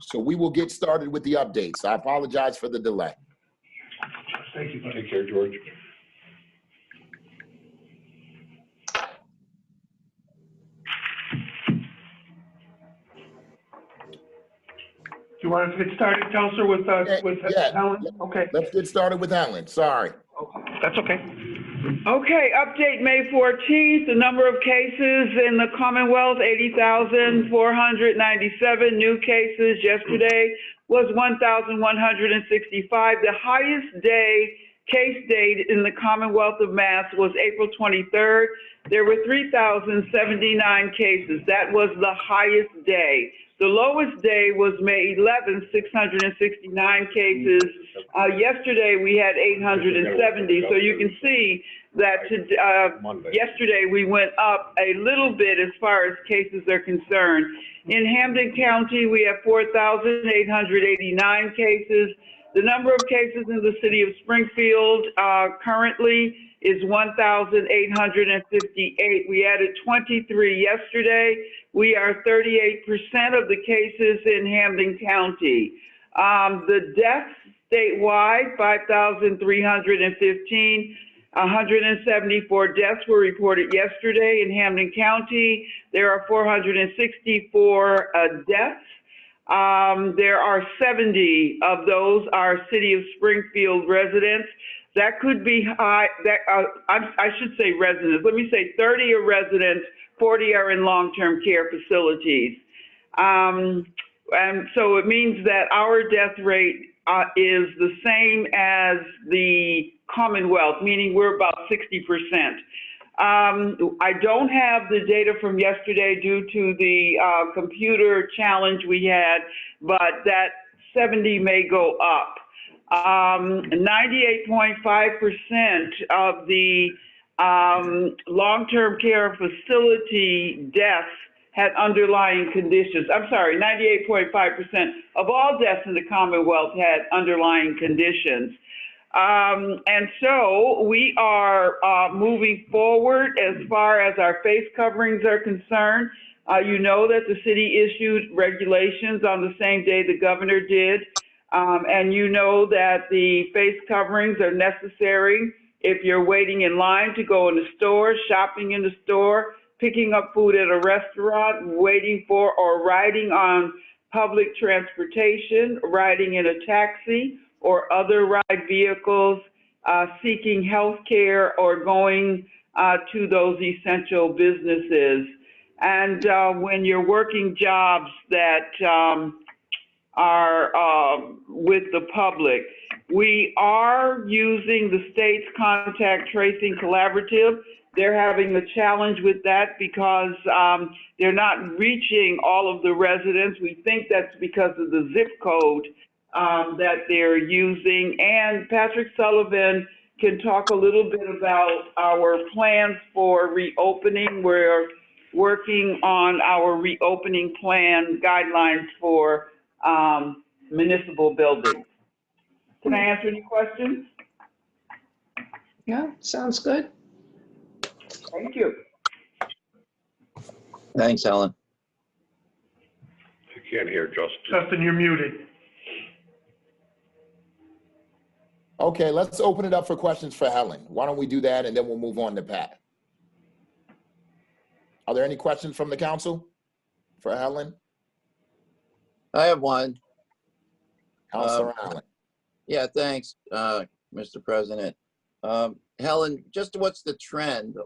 So we will get started with the updates. I apologize for the delay. Thank you. Take care, George. Do you want us to get started, Counselor, with Helen? Okay. Let's get started with Helen. Sorry. That's okay. Okay, update May 14th, the number of cases in the Commonwealth, 80,497 new cases. Yesterday was 1,165. The highest case date in the Commonwealth of Mass was April 23rd. There were 3,079 cases. That was the highest day. The lowest day was May 11th, 669 cases. Yesterday we had 870. So you can see that yesterday we went up a little bit as far as cases are concerned. In Hampden County, we have 4,889 cases. The number of cases in the city of Springfield currently is 1,858. We added 23 yesterday. We are 38% of the cases in Hampden County. The deaths statewide, 5,315. 174 deaths were reported yesterday in Hampden County. There are 464 deaths. There are 70 of those are City of Springfield residents. That could be high. I should say residents. Let me say 30 are residents, 40 are in long-term care facilities. And so it means that our death rate is the same as the Commonwealth, meaning we're about 60%. I don't have the data from yesterday due to the computer challenge we had, but that 70 may go up. 98.5% of the long-term care facility deaths had underlying conditions. I'm sorry, 98.5% of all deaths in the Commonwealth had underlying conditions. And so we are moving forward as far as our face coverings are concerned. You know that the city issued regulations on the same day the governor did. And you know that the face coverings are necessary if you're waiting in line to go in the store, shopping in the store, picking up food at a restaurant, waiting for or riding on public transportation, riding in a taxi or other ride vehicles, seeking health care or going to those essential businesses. And when you're working jobs that are with the public, we are using the state's contact tracing collaborative. They're having a challenge with that because they're not reaching all of the residents. We think that's because of the zip code that they're using. And Patrick Sullivan can talk a little bit about our plans for reopening. We're working on our reopening plan guidelines for municipal buildings. Can I answer any questions? Yeah, sounds good. Thank you. Thanks, Helen. I can't hear Justin. Justin, you're muted. Okay, let's open it up for questions for Helen. Why don't we do that, and then we'll move on to Pat. Are there any questions from the council for Helen? I have one. Councilor Allen. Yeah, thanks, Mr. President. Helen, just what's the trend?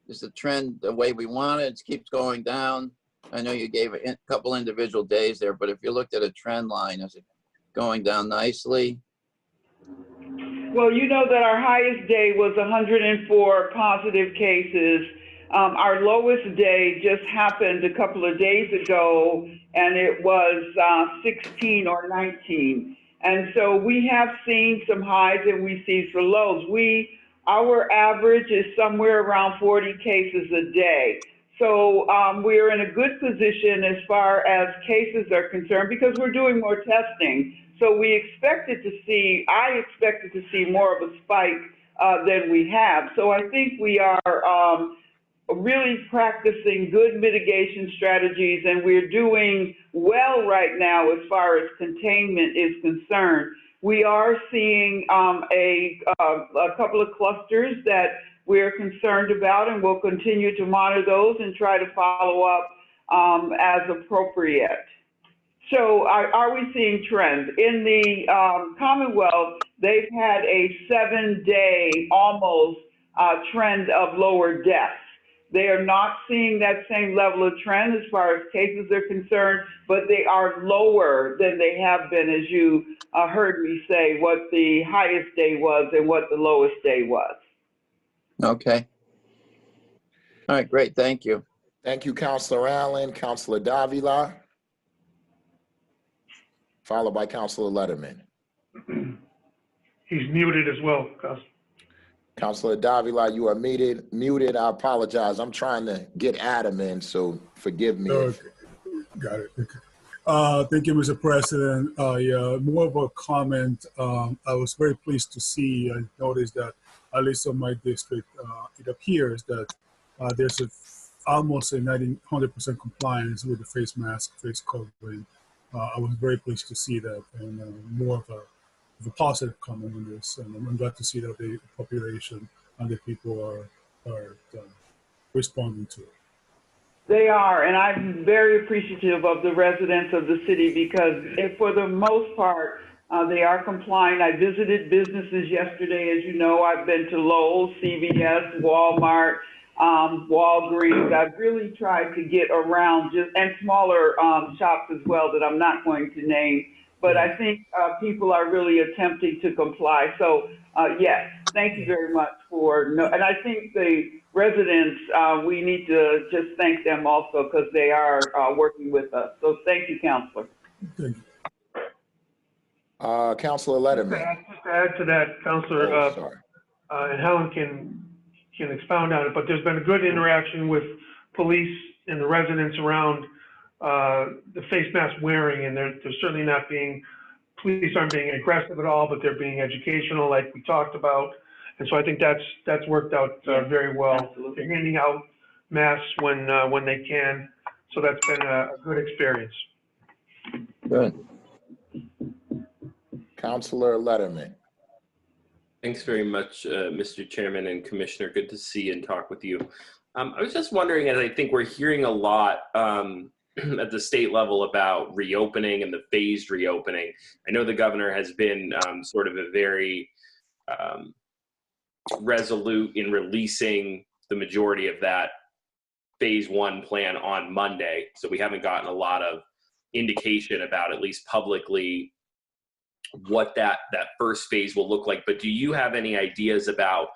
Is the trend the way we want it? It keeps going down. I know you gave a couple individual days there, but if you looked at a trend line, is it going down nicely? Well, you know that our highest day was 104 positive cases. Our lowest day just happened a couple of days ago, and it was 16 or 19. And so we have seen some highs and we see some lows. Our average is somewhere around 40 cases a day. So we're in a good position as far as cases are concerned because we're doing more testing. So I expected to see more of a spike than we have. So I think we are really practicing good mitigation strategies, and we're doing well right now as far as containment is concerned. We are seeing a couple of clusters that we're concerned about, and we'll continue to monitor those and try to follow up as appropriate. So are we seeing trends? In the Commonwealth, they've had a 7-day almost trend of lower deaths. They are not seeing that same level of trend as far as cases are concerned, but they are lower than they have been, as you heard me say, what the highest day was and what the lowest day was. Okay. All right, great, thank you. Thank you, Councilor Allen. Councilor Davila, followed by Councilor Letterman. He's muted as well, Council. Councilor Davila, you are muted. I apologize. I'm trying to get Adam in, so forgive me. Okay. Got it. Okay. Thank you, Mr. President. Yeah, more of a comment. I was very pleased to see, I noticed that at least in my district, it appears that there's almost a 100% compliance with the face mask, face covering. I was very pleased to see that, and more of a positive comment on this. And I'm glad to see that the population and the people are responding to it. They are, and I'm very appreciative of the residents of the city because for the most part, they are complying. I visited businesses yesterday. As you know, I've been to Lowe's, CVS, Walmart, Walgreens. I've really tried to get around and smaller shops as well that I'm not going to name. But I think people are really attempting to comply. So yes, thank you very much and I think the residents, we need to just thank them also because they are working with us. So thank you, Councilor. Thank you. Councilor Letterman. Just to add to that, Councilor, and Helen can expound on it, but there's been a good interaction with police and the residents around the face mask wearing, and they're certainly not police aren't being aggressive at all, but they're being educational like we talked about. And so I think that's worked out very well. Absolutely. They're handing out masks when they can. So that's been a good experience. Good. Councilor Letterman. Thanks very much, Mr. Chairman and Commissioner. Good to see and talk with you. I was just wondering, as I think we're hearing a lot at the state level about reopening and the phased reopening. I know the governor has been sort of a very resolute in releasing the majority of that phase 1 plan on Monday. So we haven't gotten a lot of indication about, at least publicly, what that first phase will look like. But do you have any ideas about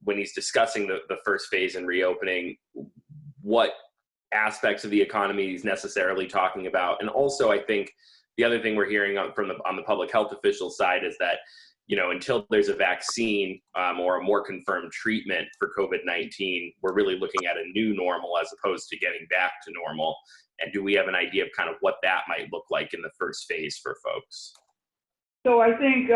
when he's discussing the first phase and reopening, what aspects of the economy he's necessarily talking about? And also, I think the other thing we're hearing on the public health official side is that, you know, until there's a vaccine or a more confirmed treatment for COVID-19, we're really looking at a new normal as opposed to getting back to normal. And do we have an idea of kind of what that might look like in the first phase for folks? So I think,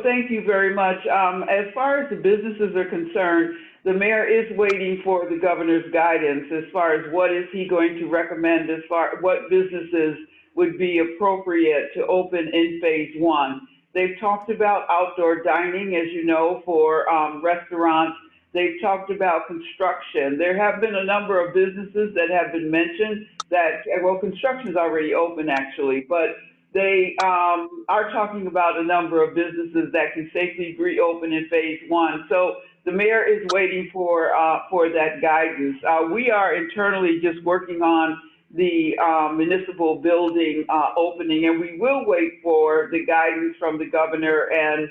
thank you very much. As far as the businesses are concerned, the mayor is waiting for the governor's guidance as far as what is he going to recommend as far what businesses would be appropriate to open in phase 1. They've talked about outdoor dining, as you know, for restaurants. They've talked about construction. There have been a number of businesses that have been mentioned that, well, construction is already open actually, but they are talking about a number of businesses that can safely reopen in phase 1. So the mayor is waiting for that guidance. We are internally just working on the municipal building opening, and we will wait for the guidance from the governor and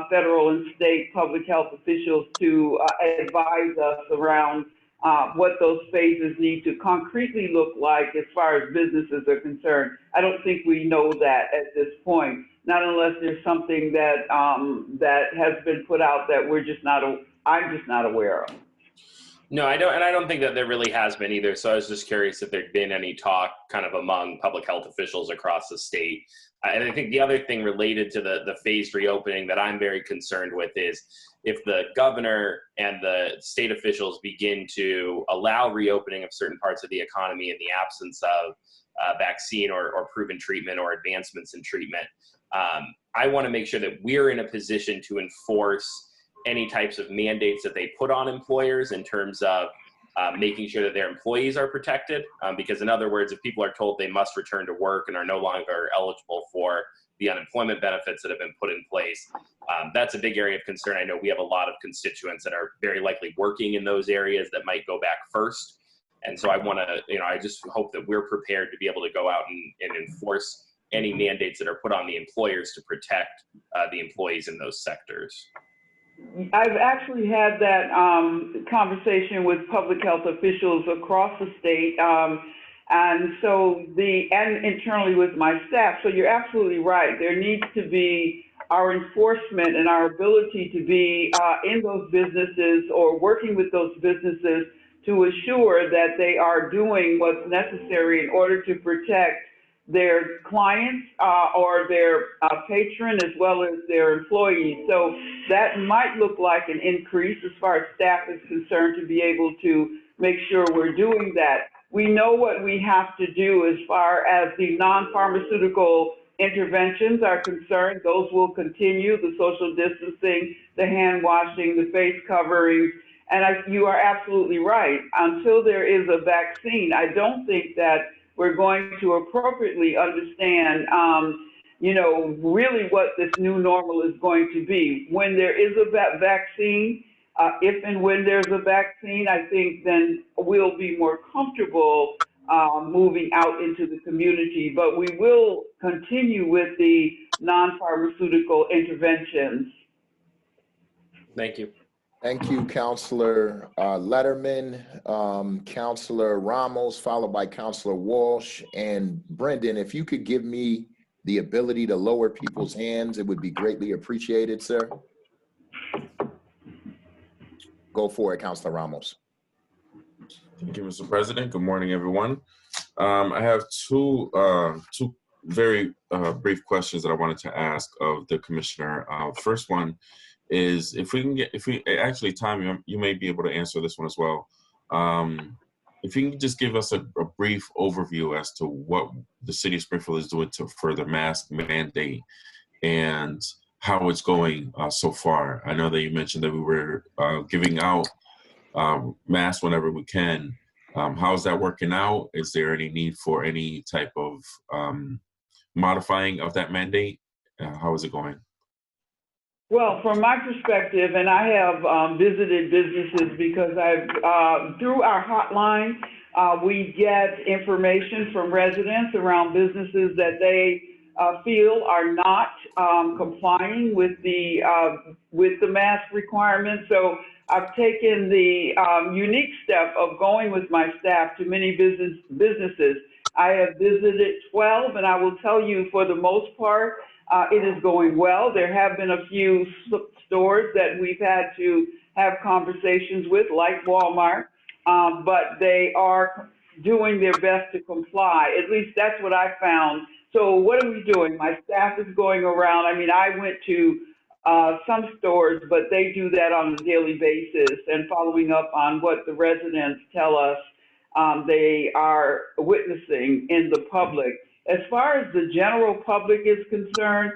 federal and state public health officials to advise us around what those phases need to concretely look like as far as businesses are concerned. I don't think we know that at this point, not unless there's something that that has been put out that I'm just not aware of. No, I don't, and I don't think that there really has been either. So I was just curious if there'd been any talk kind of among public health officials across the state. And I think the other thing related to the phased reopening that I'm very concerned with is if the governor and the state officials begin to allow reopening of certain parts of the economy in the absence of vaccine or proven treatment or advancements in treatment, I want to make sure that we're in a position to enforce any types of mandates that they put on employers in terms of making sure that their employees are protected. Because in other words, if people are told they must return to work and are no longer eligible for the unemployment benefits that have been put in place, that's a big area of concern. I know we have a lot of constituents that are very likely working in those areas that might go back first. And so I want to, I just hope that we're prepared to be able to go out and enforce any mandates that are put on the employers to protect the employees in those sectors. I've actually had that conversation with public health officials across the state, and internally with my staff. So you're absolutely right. There needs to be our enforcement and our ability to be in those businesses or working with those businesses to assure that they are doing what's necessary in order to protect their clients or their patron as well as their employees. So that might look like an increase as far as staff is concerned to be able to make sure we're doing that. We know what we have to do as far as the non-pharmaceutical interventions are concerned. Those will continue, the social distancing, the hand washing, the face coverings. And you are absolutely right. Until there is a vaccine, I don't think that we're going to appropriately understand, really what this new normal is going to be. When there is a vaccine, if and when there's a vaccine, I think then we'll be more comfortable moving out into the community. But we will continue with the non-pharmaceutical interventions. Thank you. Thank you, Councilor Letterman, Councilor Ramos, followed by Councilor Walsh. And Brendan, if you could give me the ability to lower people's hands, it would be greatly appreciated, sir. Go for it, Councilor Ramos. Thank you, Mr. President. Good morning, everyone. I have two very brief questions that I wanted to ask of the commissioner. First one is actually, Tom, you may be able to answer this one as well. If you can just give us a brief overview as to what the city of Springfield is doing for the mask mandate and how it's going so far. I know that you mentioned that we were giving out masks whenever we can. How's that working out? Is there any need for any type of modifying of that mandate? How is it going? Well, from my perspective, and I have visited businesses because through our hotline, we get information from residents around businesses that they feel are not complying with the mask requirements. So I've taken the unique step of going with my staff to many businesses. I have visited 12, and I will tell you, for the most part, it is going well. There have been a few stores that we've had to have conversations with, like Walmart, but they are doing their best to comply. At least that's what I found. So what are we doing? My staff is going around. I mean, I went to some stores, but they do that on a daily basis and following up on what the residents tell us they are witnessing in the public. As far as the general public is concerned,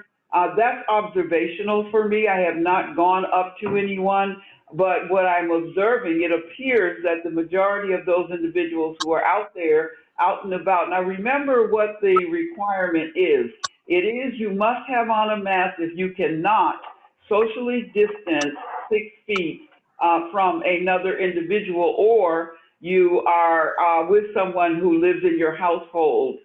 that's observational for me. I have not gone up to anyone, but what I'm observing, it appears that the majority of those individuals who are out there, out and about. Now remember what the requirement is. It is you must have on a mask if you cannot socially distance 6 feet from another individual, or you are with someone who lives in your household.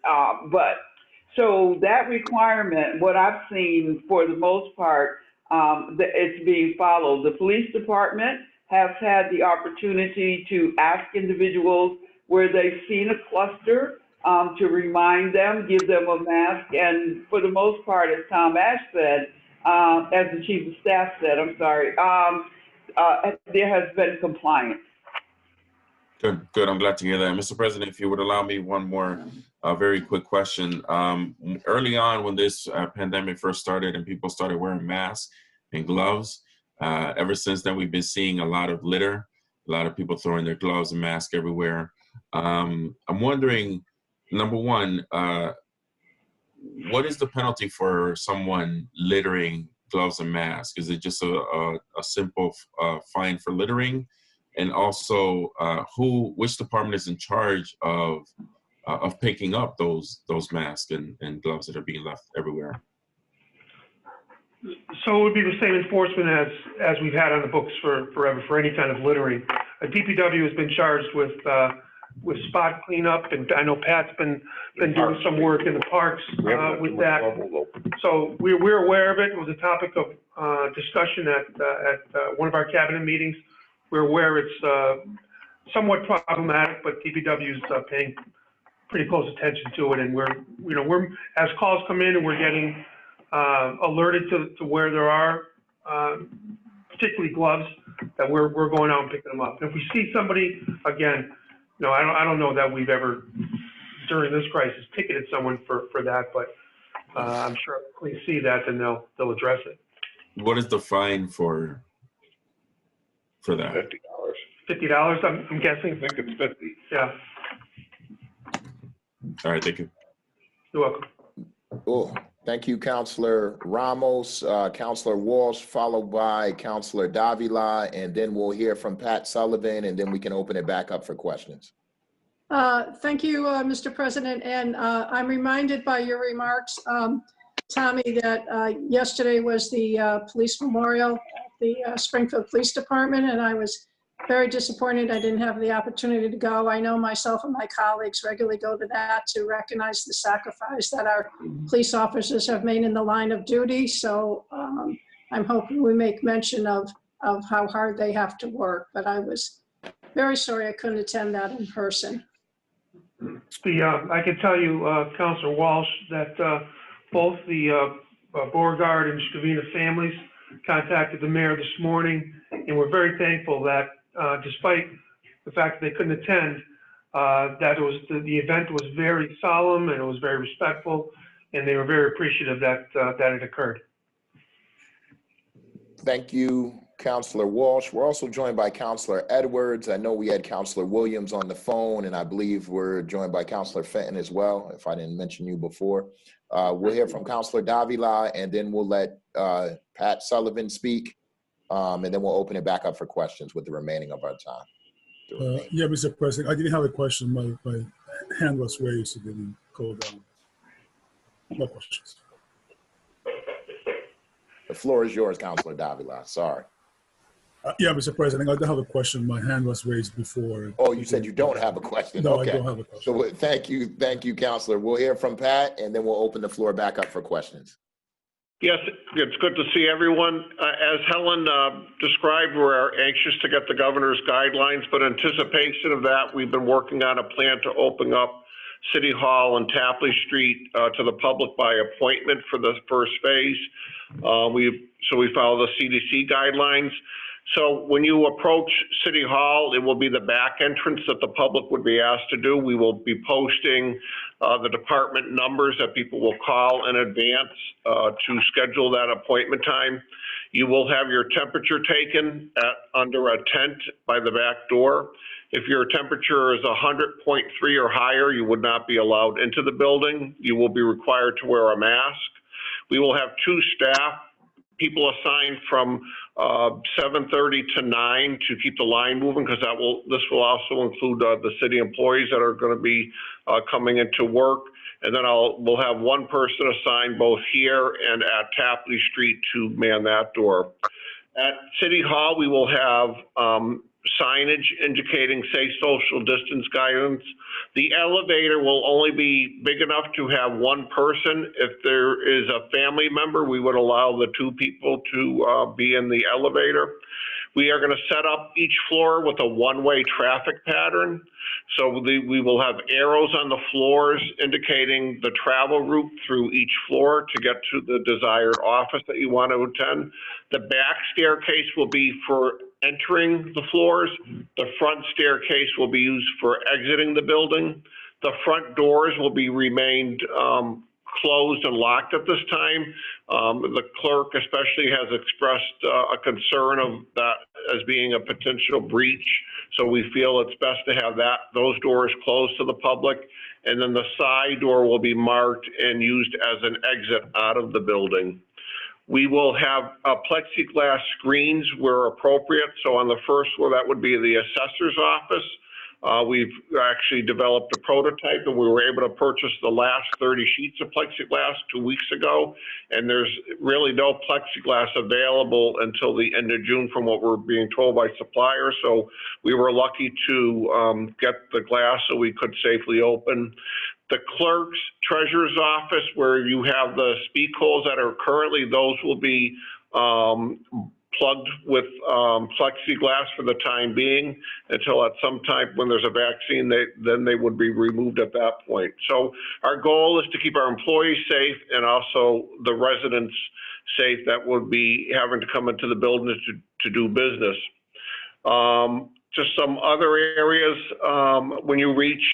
So that requirement, what I've seen for the most part, it's being followed. The police department has had the opportunity to ask individuals where they've seen a cluster to remind them, give them a mask, and for the most part, as Tom Ash said, as the chief of staff said, there has been compliance. Good, good. I'm glad to hear that. Mr. President, if you would allow me one more very quick question. Early on when this pandemic first started and people started wearing masks and gloves, ever since then we've been seeing a lot of litter, a lot of people throwing their gloves and masks everywhere. I'm wondering, number one, what is the penalty for someone littering gloves and masks? Is it just a simple fine for littering? And also, which department is in charge of picking up those masks and gloves that are being left everywhere? So it would be the same enforcement as we've had on the books for forever for any kind of littering. DPW has been charged with spot cleanup, and I know Pat's been doing some work in the parks with that. So we're aware of it. It was a topic of discussion at one of our cabinet meetings. We're aware it's somewhat problematic, but DPW is paying pretty close attention to it, and we're as calls come in and we're getting alerted to where there are particularly gloves, that we're going out and picking them up. And if we see somebody, again, no, I don't know that we've ever during this crisis ticketed someone for that, but I'm sure if we see that, then they'll address it. What is the fine for that? $50. $50, I'm guessing. I think it's 50. Yeah. All right, thank you. You're welcome. Oh, thank you, Councilor Ramos. Councilor Walsh, followed by Councilor Davila, and then we'll hear from Pat Sullivan, and then we can open it back up for questions. Thank you, Mr. President. And I'm reminded by your remarks, Tommy, that yesterday was the police memorial at the Springfield Police Department, and I was very disappointed I didn't have the opportunity to go. I know myself and my colleagues regularly go to that to recognize the sacrifice that our police officers have made in the line of duty. So I'm hoping we make mention of how hard they have to work, but I was very sorry I couldn't attend that in person. I can tell you, Councilor Walsh, that both the Beauregard and Scavina families contacted the mayor this morning, and we're very thankful that despite the fact that they couldn't attend, that the event was very solemn and it was very respectful, and they were very appreciative that it occurred. Thank you, Councilor Walsh. We're also joined by Councilor Edwards. I know we had Councilor Williams on the phone, and I believe we're joined by Councilor Fenton as well, if I didn't mention you before. We'll hear from Councilor Davila, and then we'll let Pat Sullivan speak, and then we'll open it back up for questions with the remaining of our time. Yeah, Mr. President, I didn't have a question. My hand was raised, so it didn't go down. No questions. The floor is yours, Councilor Davila. Sorry. Yeah, Mr. President, I don't have a question. My hand was raised before. Oh, you said you don't have a question? No, okay. I don't have a question. So thank you, Councilor. We'll hear from Pat, and then we'll open the floor back up for questions. Yes, it's good to see everyone. As Helen described, we're anxious to get the governor's guidelines, but in anticipation of that, we've been working on a plan to open up City Hall and Tapley Street to the public by appointment for the first phase. We follow the CDC guidelines. So when you approach City Hall, it will be the back entrance that the public would be asked to do. We will be posting the department numbers that people will call in advance to schedule that appointment time. You will have your temperature taken under a tent by the back door. If your temperature is 100.3 or higher, you would not be allowed into the building. You will be required to wear a mask. We will have 2 staff people assigned from 7:30 to 9 to keep the line moving, because this will also include the city employees that are going to be coming into work. And then we'll have 1 person assigned both here and at Tapley Street to man that door. At City Hall, we will have signage indicating safe social distance guidance. The elevator will only be big enough to have 1 person. If there is a family member, we would allow the 2 people to be in the elevator. We are going to set up each floor with a one-way traffic pattern. So we will have arrows on the floors indicating the travel route through each floor to get to the desired office that you want to attend. The back staircase will be for entering the floors. The front staircase will be used for exiting the building. The front doors will be remained closed and locked at this time. The clerk especially has expressed a concern of that as being a potential breach. So we feel it's best to have those doors closed to the public. And then the side door will be marked and used as an exit out of the building. We will have plexiglass screens where appropriate. So on the first floor, that would be the assessor's office. We've actually developed a prototype, and we were able to purchase the last 30 sheets of plexiglass 2 weeks ago. And there's really no plexiglass available until the end of June from what we're being told by suppliers. So we were lucky to get the glass so we could safely open. The clerk's treasurer's office, where you have the speak holes that are currently, those will be plugged with plexiglass for the time being until at some time when there's a vaccine, then they would be removed at that point. So our goal is to keep our employees safe and also the residents safe that would be having to come into the building to do business. Just some other areas, when you reach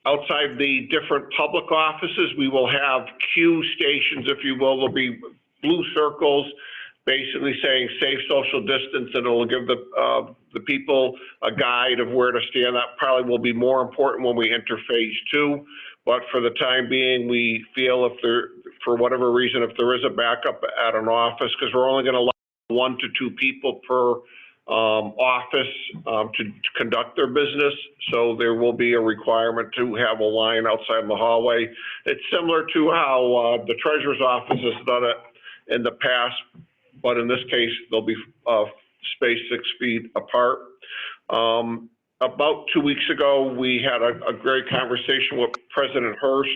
outside the different public offices, we will have queue stations, if you will. There'll be blue circles basically saying safe social distance, and it'll give the people a guide of where to stand. That probably will be more important when we enter phase 2. But for the time being, we feel for whatever reason, if there is a backup at an office, because we're only going to allow 1 to 2 people per office to conduct their business. So there will be a requirement to have a line outside the hallway. It's similar to how the treasurer's office has done it in the past, but in this case, they'll be spaced 6 feet apart. About 2 weeks ago, we had a great conversation with President Hurst,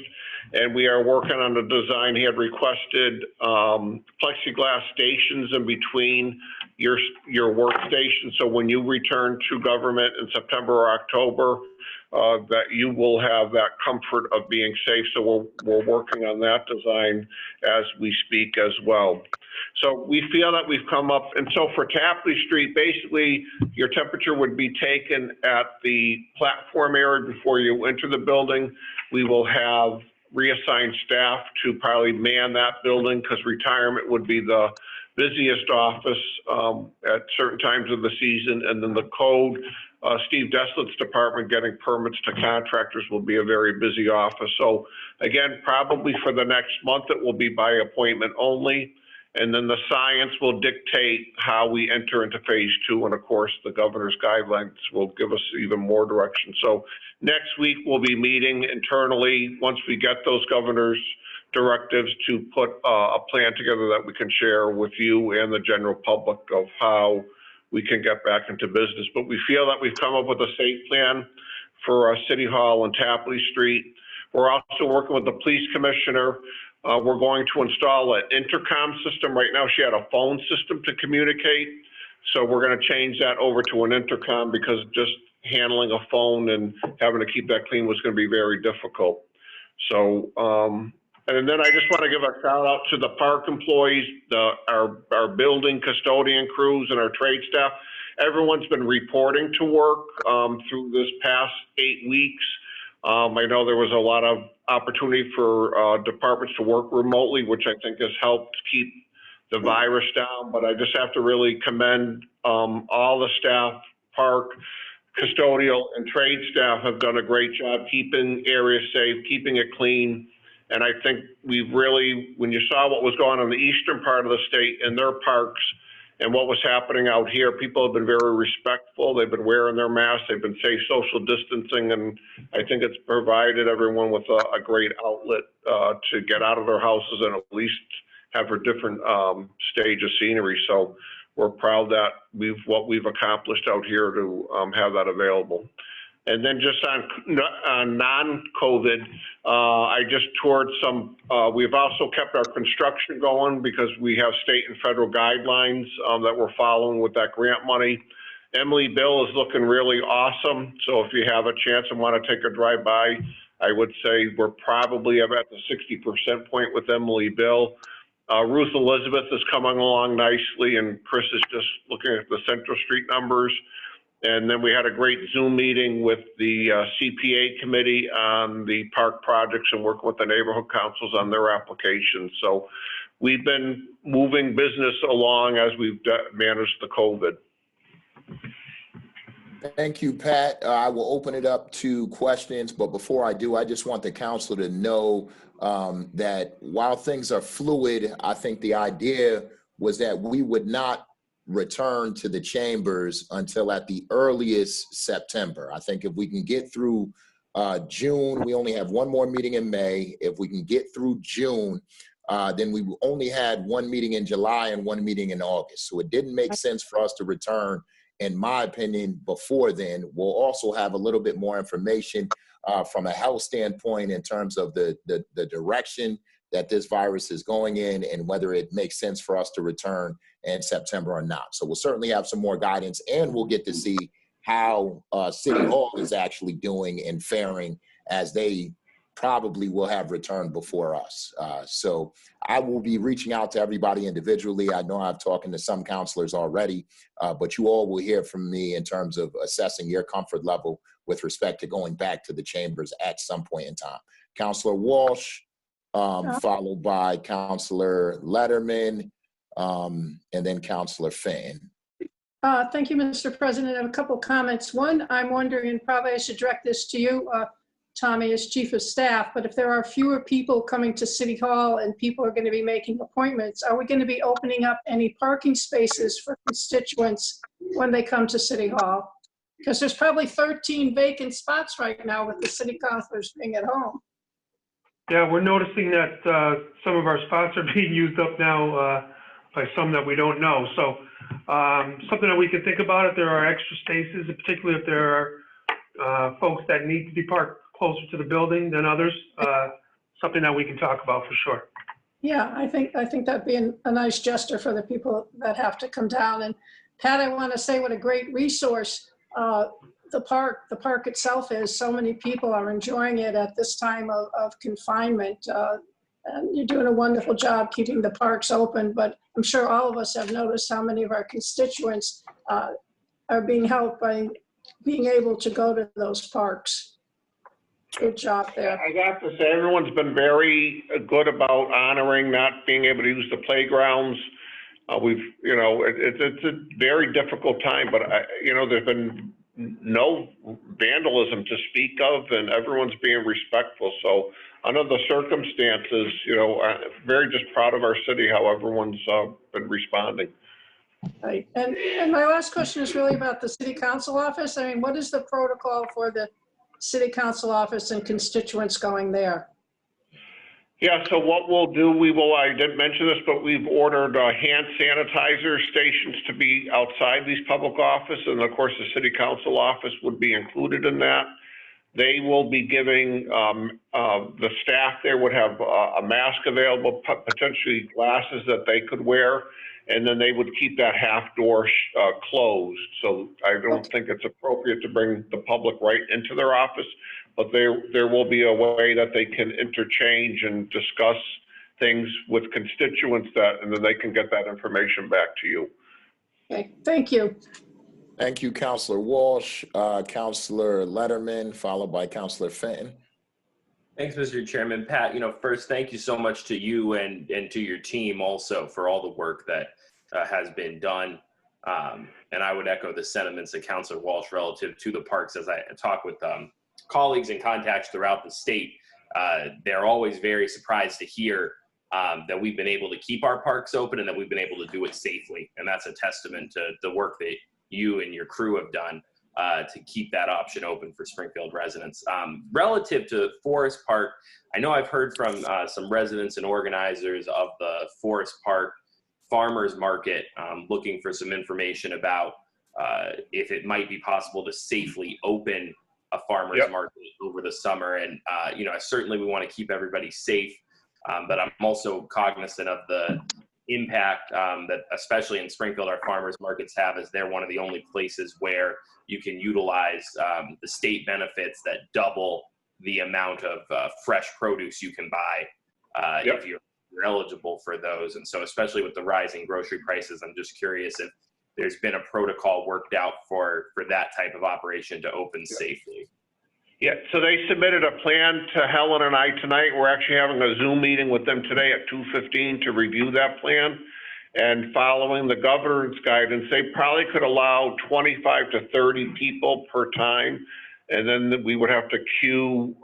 and we are working on the design. He had requested plexiglass stations in between your workstation. So when you return to government in September or October, that you will have that comfort of being safe. So we're working on that design as we speak as well. So we feel that we've come up, and so for Tapley Street, basically your temperature would be taken at the platform area before you enter the building. We will have reassigned staff to probably man that building because retirement would be the busiest office at certain times of the season, and then the code, Steve Deslet's department getting permits to contractors will be a very busy office. So again, probably for the next month, it will be by appointment only. And then the science will dictate how we enter into phase 2. And of course, the governor's guidelines will give us even more direction. So next week we'll be meeting internally once we get those governor's directives to put a plan together that we can share with you and the general public of how we can get back into business. But we feel that we've come up with a safe plan for City Hall and Tapley Street. We're also working with the police commissioner. We're going to install an intercom system. Right now, she had a phone system to communicate. So we're going to change that over to an intercom because just handling a phone and having to keep that clean was going to be very difficult. So, and then I just want to give a shout out to the park employees, our building custodian crews and our trade staff. Everyone's been reporting to work through this past 8 weeks. I know there was a lot of opportunity for departments to work remotely, which I think has helped keep the virus down. But I just have to really commend all the staff, park, custodial, and trade staff have done a great job keeping areas safe, keeping it clean. And I think we've really, when you saw what was going on in the eastern part of the state in their parks and what was happening out here, people have been very respectful. They've been wearing their masks. They've been safe social distancing. And I think it's provided everyone with a great outlet to get out of their houses and at least have a different stage of scenery. So we're proud that what we've accomplished out here to have that available. And then just on non-COVID, I just toured some, we've also kept our construction going because we have state and federal guidelines that we're following with that grant money. Emily Bill is looking really awesome. So if you have a chance and want to take a drive by, I would say we're probably about the 60% point with Emily Bill. Ruth Elizabeth is coming along nicely, and Chris is just looking at the Central Street numbers. And then we had a great Zoom meeting with the CPA committee on the park projects and working with the neighborhood councils on their applications. So we've been moving business along as we've managed the COVID. Thank you, Pat. I will open it up to questions, but before I do, I just want the council to know that while things are fluid, I think the idea was that we would not return to the chambers until at the earliest September. I think if we can get through June, we only have one more meeting in May. If we can get through June, then we only had one meeting in July and one meeting in August. So it didn't make sense for us to return, in my opinion, before then. We'll also have a little bit more information from a health standpoint in terms of the direction that this virus is going in and whether it makes sense for us to return in September or not. So we'll certainly have some more guidance, and we'll get to see how City Hall is actually doing and faring, as they probably will have returned before us. So I will be reaching out to everybody individually. I know I've talked to some counselors already, but you all will hear from me in terms of assessing your comfort level with respect to going back to the chambers at some point in time. Counselor Walsh, followed by Counselor Letterman, and then Counselor Fenton. Thank you, Mr. President. I have a couple comments. One, I'm wondering, and probably I should direct this to you, Tommy, as Chief of Staff, but if there are fewer people coming to City Hall and people are going to be making appointments, are we going to be opening up any parking spaces for constituents when they come to City Hall? Because there's probably 13 vacant spots right now with the city councilors being at home. Yeah, we're noticing that some of our spots are being used up now by some that we don't know. So something that we can think about if there are extra spaces, particularly if there are folks that need to be parked closer to the building than others, something that we can talk about for sure. Yeah, I think that'd be a nice gesture for the people that have to come down. And Pat, I want to say what a great resource the park itself is. So many people are enjoying it at this time of confinement. And you're doing a wonderful job keeping the parks open, but I'm sure all of us have noticed how many of our constituents are being helped by being able to go to those parks. Good job there. I have to say, everyone's been very good about honoring not being able to use the playgrounds. It's a very difficult time, but there's been no vandalism to speak of, and everyone's being respectful. So under the circumstances, I'm very just proud of our city, how everyone's been responding. Right. And my last question is really about the city council office. I mean, what is the protocol for the city council office and constituents going there? Yeah, so what we'll do, I didn't mention this, but we've ordered hand sanitizer stations to be outside these public offices, and of course the city council office would be included in that. They will be giving, the staff there would have a mask available, potentially glasses that they could wear, and then they would keep that half door closed. So I don't think it's appropriate to bring the public right into their office, but there will be a way that they can interchange and discuss things with constituents and then they can get that information back to you. Okay, thank you. Thank you, Counselor Walsh. Counselor Letterman, followed by Counselor Fenton. Thanks, Mr. Chairman. Pat, first, thank you so much to you and to your team also for all the work that has been done. And I would echo the sentiments of Counselor Walsh relative to the parks. As I talk with colleagues and contacts throughout the state, they're always very surprised to hear that we've been able to keep our parks open and that we've been able to do it safely. And that's a testament to the work that you and your crew have done to keep that option open for Springfield residents. Relative to Forest Park, I know I've heard from some residents and organizers of the Forest Park Farmers Market looking for some information about if it might be possible to safely open a farmers market over the summer. And, certainly we want to keep everybody safe, but I'm also cognizant of the impact that especially in Springfield our farmers markets have, as they're one of the only places where you can utilize the state benefits that double the amount of fresh produce you can buy if you're you're eligible for those. And so especially with the rising grocery prices, I'm just curious if there's been a protocol worked out for that type of operation to open safely. Yeah, so they submitted a plan to Helen and I tonight. We're actually having a Zoom meeting with them today at 2:15 to review that plan. And following the governor's guidance, they probably could allow 25 to 30 people per time. And then we would have to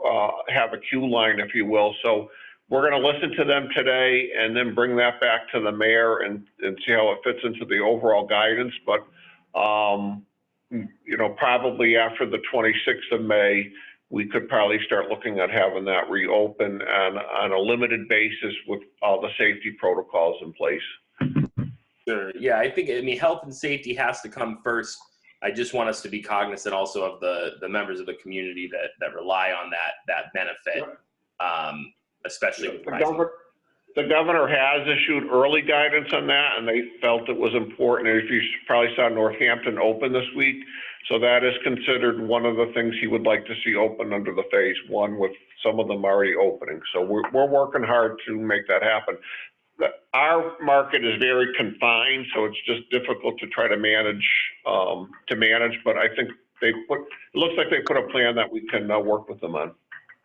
have a queue line, if you will. So we're going to listen to them today and then bring that back to the mayor and see how it fits into the overall guidance. But, you know, probably after the 26th of May, we could probably start looking at having that reopen on a limited basis with all the safety protocols in place. Sure. Yeah, I mean, health and safety has to come first. I just want us to be cognizant also of the members of the community that rely on that benefit, especially with the governor has issued early guidance on that, and they felt it was important. And if you probably saw Northampton open this week, so that is considered one of the things he would like to see open under the phase one, with some of them already opening. So we're working hard to make that happen. Our market is very confined, so it's just difficult to try to manage. But I think it looks like they put a plan that we can work with them on.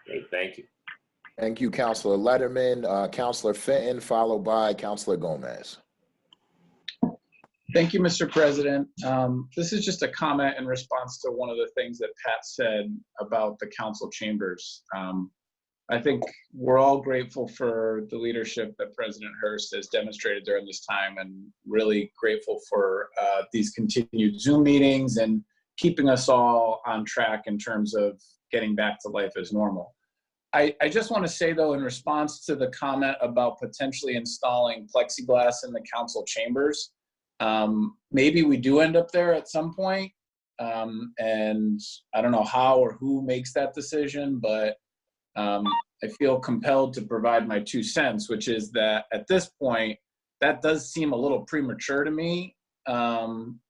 Great, thank you. Thank you, Councilor Letterman. Councilor Fenton, followed by Councilor Gomez. Thank you, Mr. President. This is just a comment in response to one of the things that Pat said about the council chambers. I think we're all grateful for the leadership that President Hearst has demonstrated during this time, and really grateful for these continued Zoom meetings and keeping us all on track in terms of getting back to life as normal. I just want to say, though, in response to the comment about potentially installing plexiglass in the council chambers, maybe we do end up there at some point, and I don't know how or who makes that decision, but I feel compelled to provide my 2 cents, which is that at this point, that does seem a little premature to me,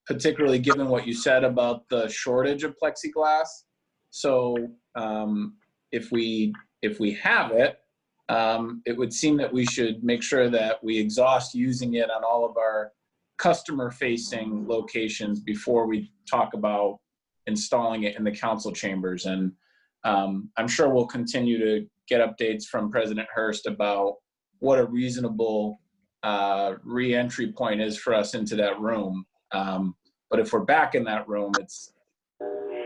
particularly given what you said about the shortage of plexiglass. So if we have it, it would seem that we should make sure that we exhaust using it on all of our customer-facing locations before we talk about installing it in the council chambers. And I'm sure we'll continue to get updates from President Hearst about what a reasonable re-entry point is for us into that room. But if we're back in that room, it's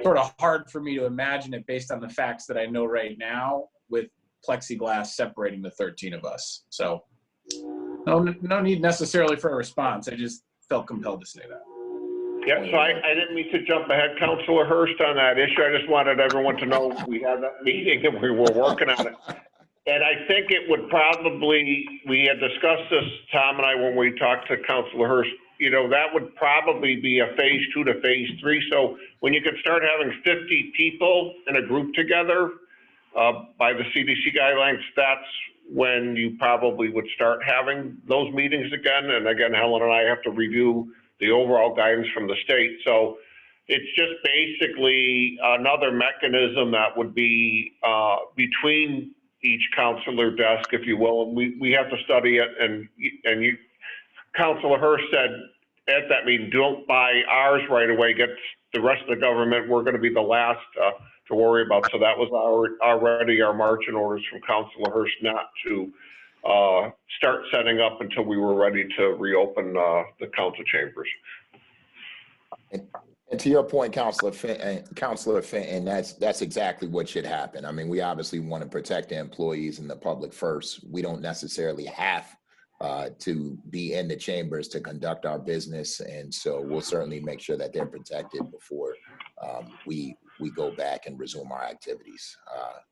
sort of hard for me to imagine it based on the facts that I know right now, with plexiglass separating the 13 of us. So no need necessarily for a response. I just felt compelled to say that. Yeah, so I didn't mean to jump ahead, Councilor Hearst, on that issue. I just wanted everyone to know we had that meeting and we were working on it. And I think it would probably, we had discussed this, Tom and I, when we talked to Councilor Hearst, you know, that would probably be a phase 2 to phase 3. So when you could start having 50 people in a group together by the CDC guidelines, that's when you probably would start having those meetings again. And again, Helen and I have to review the overall guidance from the state. So it's just basically another mechanism that would be between each counselor desk, if you will. And we have to study it. And you, Councilor Hearst said at that meeting, don't buy ours right away, get the rest of the government. We're going to be the last to worry about. So that was already our marching orders from Councilor Hearst not to start setting up until we were ready to reopen the council chambers. And to your point, Councilor Fenton, that's exactly what should happen. I mean, we obviously want to protect the employees and the public first. We don't necessarily have to be in the chambers to conduct our business, and so we'll certainly make sure that they're protected before we go back and resume our activities.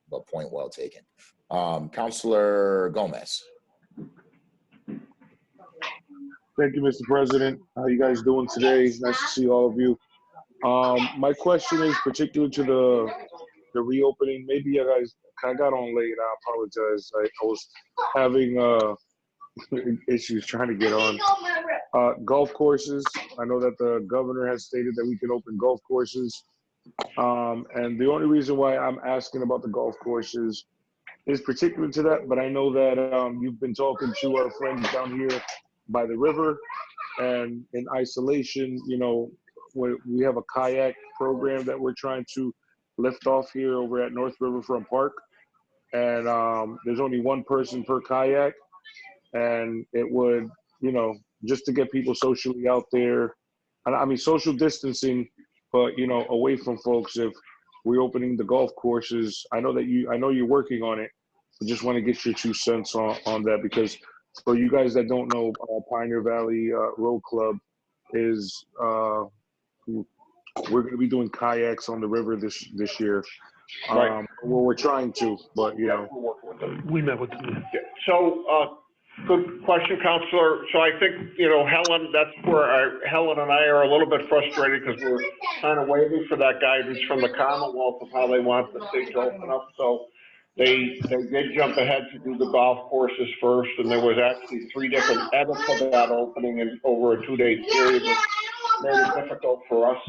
But point well taken. Councilor Gomez. Thank you, Mr. President. How you guys doing today? Nice to see all of you. My question is particular to the reopening. Maybe you guys, I got on late. I apologize. I was having issues trying to get on. Golf courses. I know that the governor has stated that we can open golf courses. And the only reason why I'm asking about the golf courses is particular to that, but I know that you've been talking to our friends down here by the river, and in isolation, you know, we have a kayak program that we're trying to lift off here over at North Riverfront Park, and there's only one person per kayak, and it would, you know, just to get people socially out there, I mean social distancing, but you know, away from folks. If we're opening the golf courses, I know you're working on it. I just want to get your 2 cents on that, because for you guys that don't know, Pioneer Valley Road Club is we're going to be doing kayaks on the river this year. Right. Well, we're trying to, but you know. We're working with them. We met with them. Yeah. So, good question, Counselor. So I think, you know, Helen, that's where Helen and I are a little bit frustrated, because we're kind of waiting for that guidance from the Commonwealth of how they want the state to open up. So they did jump ahead to do the golf courses first, and there was actually 3 different edits of that opening in over a 2-day period, which made it difficult for us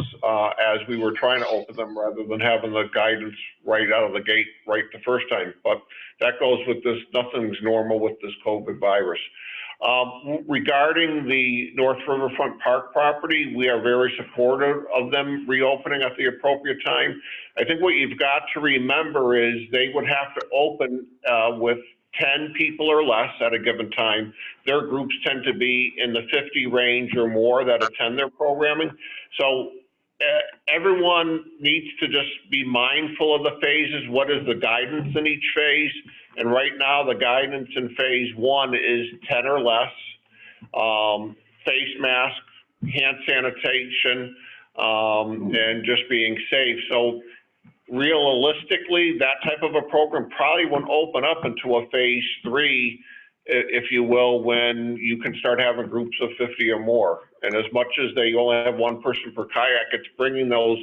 as we were trying to open them, rather than having the guidance right out of the gate right the first time. But that goes with this, nothing's normal with this COVID virus. Regarding the North Riverfront Park property, we are very supportive of them reopening at the appropriate time. I think what you've got to remember is they would have to open with 10 people or less at a given time. Their groups tend to be in the 50 range or more that attend their programming. So everyone needs to just be mindful of the phases. What is the guidance in each phase? And right now, the guidance in phase 1 is 10 or less, face mask, hand sanitation, and just being safe. So realistically, that type of a program probably won't open up into a phase 3, if you will, when you can start having groups of 50 or more. And as much as they only have 1 person per kayak, it's bringing those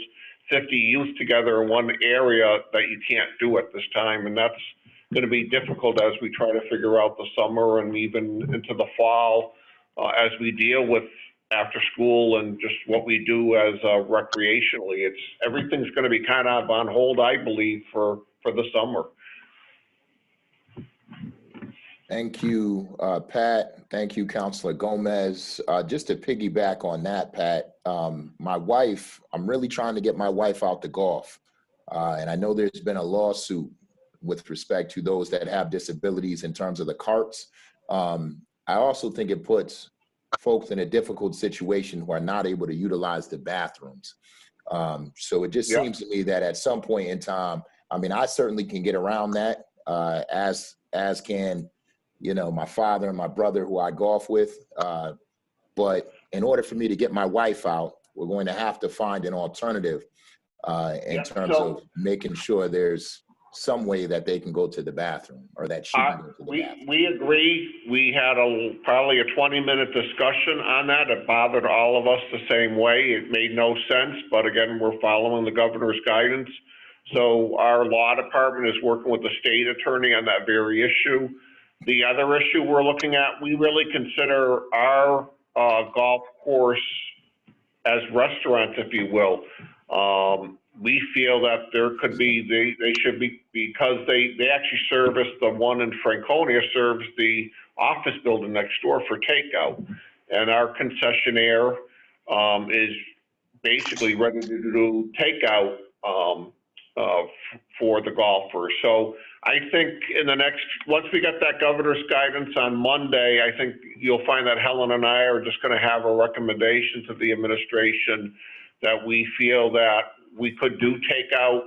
50 youth together in one area that you can't do at this time. And that's going to be difficult as we try to figure out the summer and even into the fall as we deal with after school and just what we do as recreationally. Everything's going to be kind of on hold, I believe, for the summer. Thank you, Pat. Thank you, Councilor Gomez. Just to piggyback on that, Pat, my wife, I'm really trying to get my wife out to golf. And I know there's been a lawsuit with respect to those that have disabilities in terms of the carts. I also think it puts folks in a difficult situation who are not able to utilize the bathrooms. So it just seems to me that at some point in time, I mean, I certainly can get around that, as can, you know, my father and my brother who I golf with. But in order for me to get my wife out, we're going to have to find an alternative in terms of making sure there's some way that they can go to the bathroom, or that she can go to the bathroom. We agree. We had probably a 20-minute discussion on that. It bothered all of us the same way. It made no sense, but again, we're following the governor's guidance. So our law department is working with the state attorney on that very issue. The other issue we're looking at, we really consider our golf course as restaurants, if you will. We feel that there could be, they should be, because they actually service, the one in Franconia serves the office building next door for takeout. And our concessionaire is basically ready to do takeout for the golfers. So I think once we get that governor's guidance on Monday, I think you'll find that Helen and I are just going to have a recommendation to the administration that we feel that we could do takeout,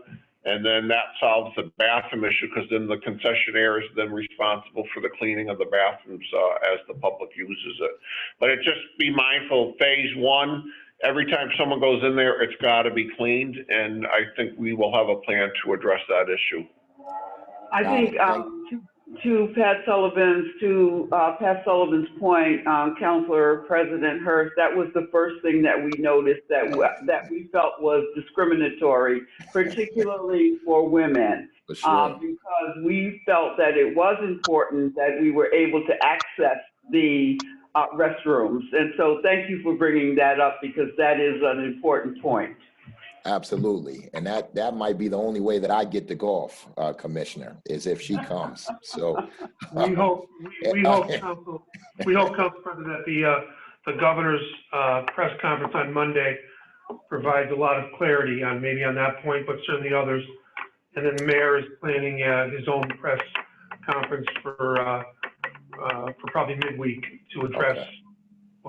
and then that solves the bathroom issue, because then the concessionaire is then responsible for the cleaning of the bathrooms as the public uses it. But just be mindful, phase 1, every time someone goes in there, it's got to be cleaned, and I think we will have a plan to address that issue. I think to Pat Sullivan's point, Councilor President Hurst, that was the first thing that we noticed that we felt was discriminatory, particularly for women, For sure. because we felt that it was important that we were able to access the restrooms. And so thank you for bringing that up, because that is an important point. Absolutely. And that might be the only way that I get to golf, Commissioner, is if she comes. So We hope, Council President, the governor's press conference on Monday provides a lot of clarity on maybe on that point, but certainly others. And then the mayor is planning his own press conference for probably midweek to address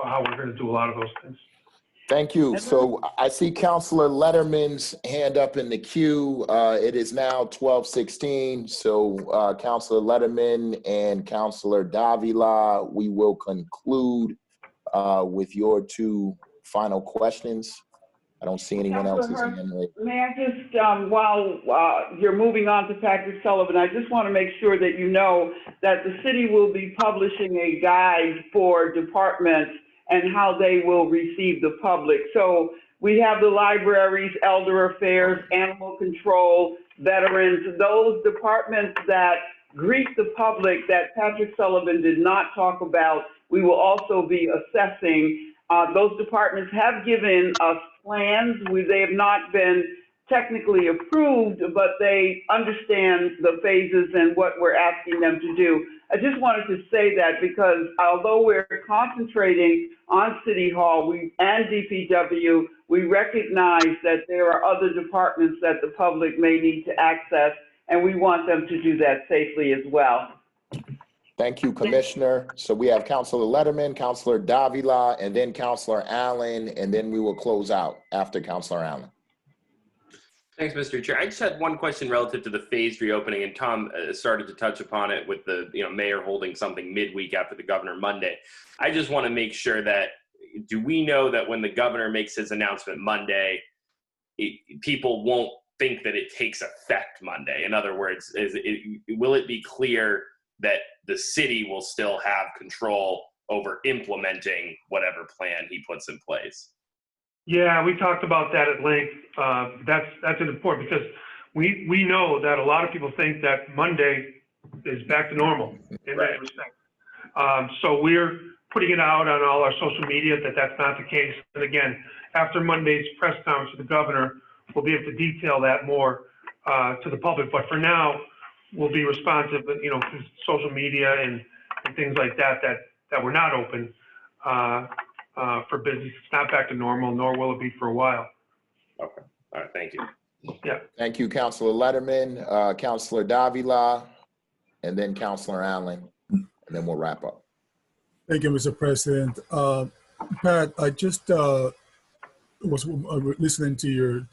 how we're going to do a lot of those things. Thank you. So I see Councilor Letterman's hand up in the queue. It is now 12:16. So Councilor Letterman and Councilor Davila, we will conclude with your two final questions. I don't see anyone else's hand. May I just, while you're moving on to Patrick Sullivan, I just want to make sure that you know that the city will be publishing a guide for departments and how they will receive the public. So we have the libraries, elder affairs, animal control, veterans, those departments that greet the public that Patrick Sullivan did not talk about. We will also be assessing. Those departments have given us plans. They have not been technically approved, but they understand the phases and what we're asking them to do. I just wanted to say that because although we're concentrating on City Hall and DPW, we recognize that there are other departments that the public may need to access, and we want them to do that safely as well. Thank you, Commissioner. So we have Councilor Letterman, Councilor Davila, and then Councilor Allen, and then we will close out after Councilor Allen. Thanks, Mr. Chair. I just had one question relative to the phased reopening, and Tom started to touch upon it with the mayor holding something midweek after the governor Monday. I just want to make sure that, do we know that when the governor makes his announcement Monday, people won't think that it takes effect Monday? In other words, will it be clear that the city will still have control over implementing whatever plan he puts in place? Yeah, we talked about that at length. That's an important, because we know that a lot of people think that Monday is back to normal in that respect. So we're putting it out on all our social media that that's not the case. And again, after Monday's press conference with the governor, we'll be able to detail that more to the public. But for now, we'll be responsive, to social media and things like that we're not open for business. It's not back to normal, nor will it be for a while. Okay. All right. Thank you. Yeah. Thank you, Councilor Letterman, Councilor Davila, and then Councilor Allen, and then we'll wrap up. Thank you, Mr. President. Pat, I just was listening to your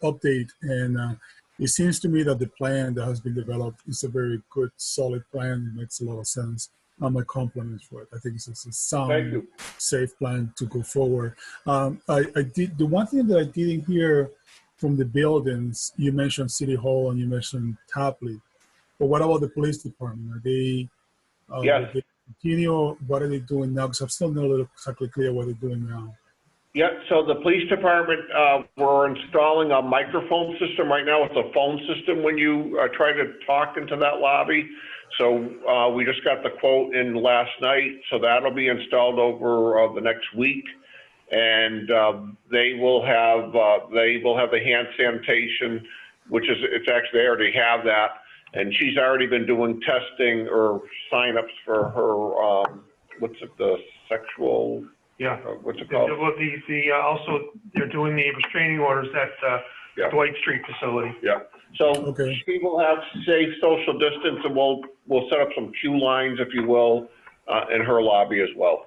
update, and it seems to me that the plan that has been developed is a very good, solid plan. It makes a lot of sense. My compliments for it. I think it's a sound, safe plan to go forward. The one thing that I didn't hear from the buildings, you mentioned City Hall and you mentioned Tapley, but what about the police department? Are they, they continue? What are they doing now? Because I'm still not exactly clear what they're doing now. Yeah, so the police department, we're installing a microphone system right now. It's a phone system when you try to talk into that lobby. So we just got the quote in last night, so that'll be installed over the next week, and they will have the hand sanitation, which is they already have that, and she's already been doing testing or signups for her the sexual. Yeah. What's it called? Well, also they're doing the restraining orders at Dwight Street facility. Yeah. So she will have safe social distance, and we'll set up some queue lines, if you will, in her lobby as well.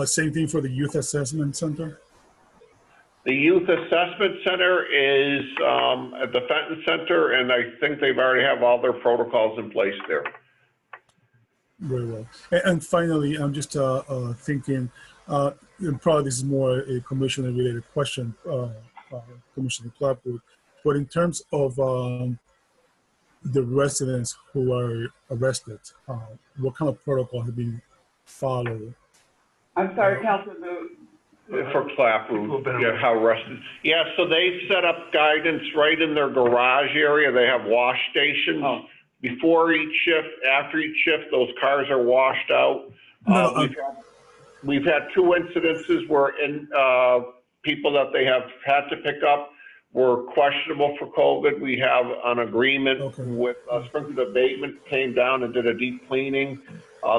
Same thing for the Youth Assessment Center? The Youth Assessment Center is at the Fenton Center, and I think they've already have all their protocols in place there. Very well. And finally, I'm just thinking, and probably this is more a commissioner-related question, Commissioner Clapwood, but in terms of the residents who are arrested, what kind of protocol have been followed? I'm sorry, Councilor. For Clapwood, how arrested. Yeah, so they've set up guidance right in their garage area. They have wash stations. Before each shift, after each shift, those cars are washed out. We've had two incidences where people that they have had to pick up were questionable for COVID. We have an agreement with Springfield Abatement, came down and did a deep cleaning.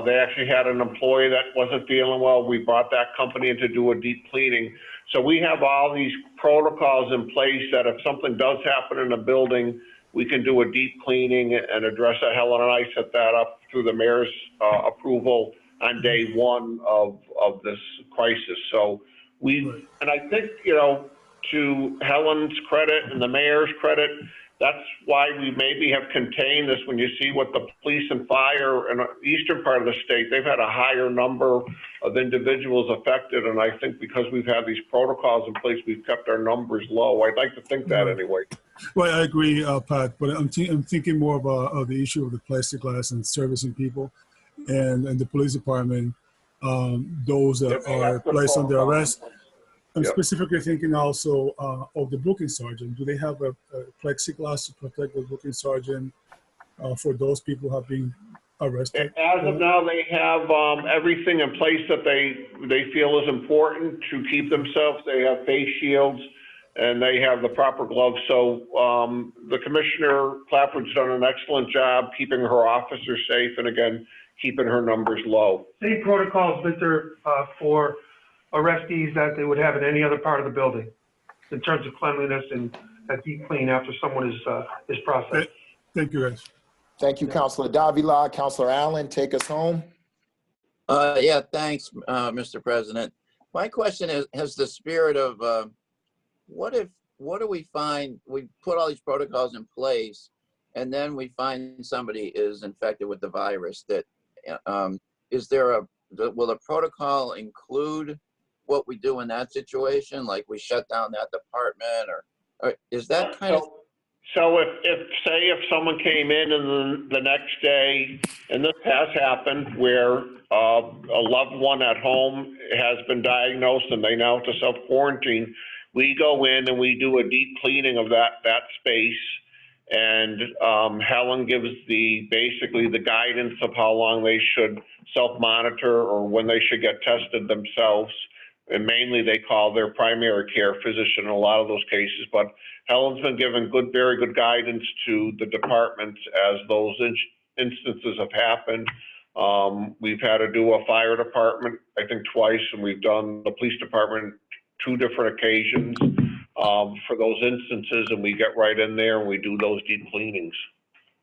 They actually had an employee that wasn't feeling well. We brought that company in to do a deep cleaning. So we have all these protocols in place that if something does happen in a building, we can do a deep cleaning and address that. Helen and I set that up through the mayor's approval on day one of this crisis. So and I think, you know, to Helen's credit and the mayor's credit, that's why we maybe have contained this. When you see what the police and fire in the eastern part of the state, they've had a higher number of individuals affected. And I think because we've had these protocols in place, we've kept our numbers low. I'd like to think that anyway. Well, I agree, Pat, but I'm thinking more of the issue of the plexiglass and servicing people and the police department, those that are placed under arrest. I'm specifically thinking also of the booking sergeant. Do they have a plexiglass to protect the booking sergeant for those people who have been arrested? As of now, they have everything in place that they feel is important to keep themselves. They have face shields and they have the proper gloves. So the Commissioner Clapper's done an excellent job keeping her officers safe and again, keeping her numbers low. Same protocols, Victor, for arrestees that they would have in any other part of the building in terms of cleanliness and a deep clean after someone is processed. Thank you, guys. Thank you, Councilor Davila. Councilor Allen, take us home. Yeah, thanks, Mr. President. My question has the spirit of what do we find, we put all these protocols in place and then we find somebody is infected with the virus that, will the protocol include what we do in that situation? Like we shut down that department or is that kind of? So if someone came in and the next day, and this has happened where a loved one at home has been diagnosed and they now have to self-quarantine, we go in and we do a deep cleaning of that space. And Helen gives basically the guidance of how long they should self-monitor or when they should get tested themselves. And mainly they call their primary care physician in a lot of those cases. But Helen's been given very good guidance to the departments as those instances have happened. We've had to do a fire department, I think twice, and we've done the police department 2 different occasions for those instances, and we get right in there and we do those deep cleanings.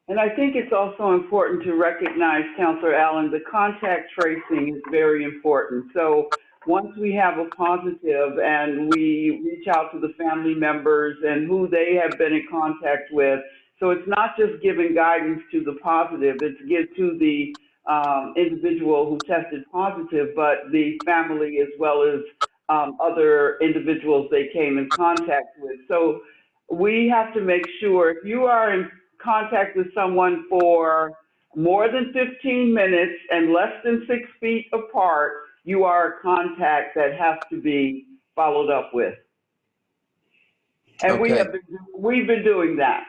And I think it's also important to recognize, Councilor Allen, the contact tracing is very important. So once we have a positive and we reach out to the family members and who they have been in contact with, so it's not just giving guidance to the positive, it's give to the individual who tested positive, but the family as well as other individuals they came in contact with. So we have to make sure if you are in contact with someone for more than 15 minutes and less than 6 feet apart, you are a contact that has to be followed up with. And okay. we've been doing that.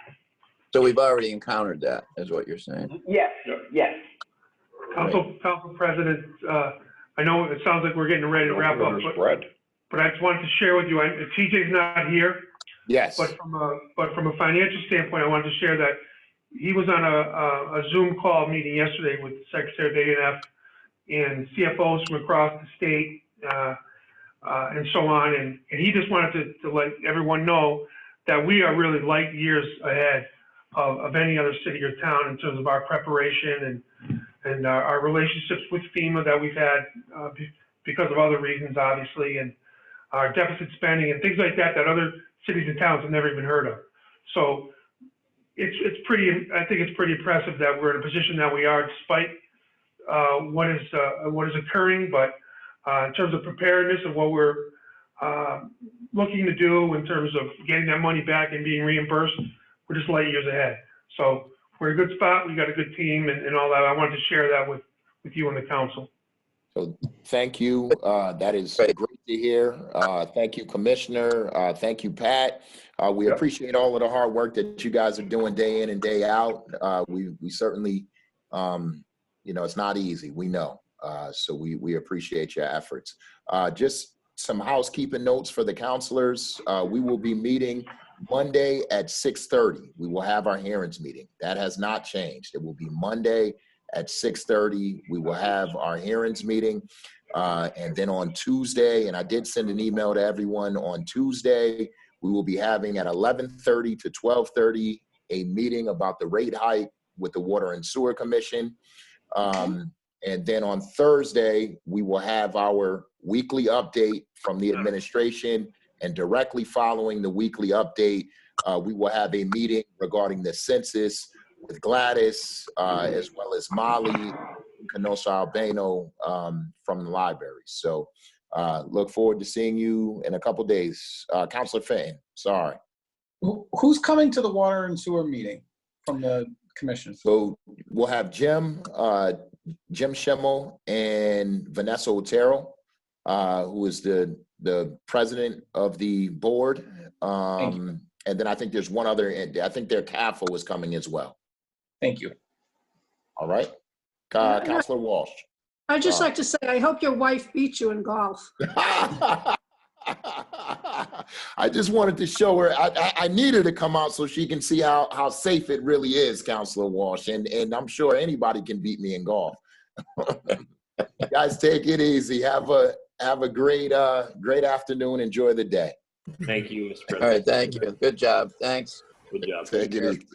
So we've already encountered that, is what you're saying? Yes, yes. Council President, I know it sounds like we're getting ready to wrap up, but I just wanted to share with you, TJ's not here. Yes. But from a financial standpoint, I wanted to share that he was on a Zoom call meeting yesterday with the Secretary of A&F and CFOs from across the state and so on. And he just wanted to let everyone know that we are really light years ahead of any other city or town in terms of our preparation and our relationships with FEMA that we've had because of other reasons, obviously, and our deficit spending and things like that other cities and towns have never even heard of. So I think it's pretty impressive that we're in a position that we are despite what is occurring, but in terms of preparedness of what we're looking to do in terms of getting that money back and being reimbursed, we're just light years ahead. So we're in a good spot. We got a good team and all that. I wanted to share that with you and the council. So thank you. That is great to hear. Thank you, Commissioner. Thank you, Pat. We appreciate all of the hard work that you guys are doing day in and day out. We certainly, it's not easy. We know. So we appreciate your efforts. Just some housekeeping notes for the counselors. We will be meeting Monday at 6:30. We will have our hearings meeting. That has not changed. It will be Monday at 6:30. We will have our hearings meeting. And then on Tuesday, and I did send an email to everyone on Tuesday, we will be having at 11:30 to 12:30 a meeting about the rate hike with the Water and Sewer Commission. And then on Thursday, we will have our weekly update from the administration. And directly following the weekly update, we will have a meeting regarding the census with Gladys, as well as Molly Canosa Albano from the library. So look forward to seeing you in a couple Days. Councilor Fenton, sorry. Who's coming to the water and sewer meeting from the commission? So we'll have Jim Schimmel and Vanessa Otero, who is the president of the board. And then I think there's one other, I think their CAFO is coming as well. Thank you. All right. Councilor Walsh. I'd just like to say, I hope your wife beats you in golf. I just wanted to show her, I need her to come out so she can see how safe it really is, Councilor Walsh. And I'm sure anybody can beat me in golf. Guys, take it easy. Have a great afternoon. Enjoy the day. Thank you, Mr. President. All right, thank you. Good job. Thanks. Good job. Take it easy.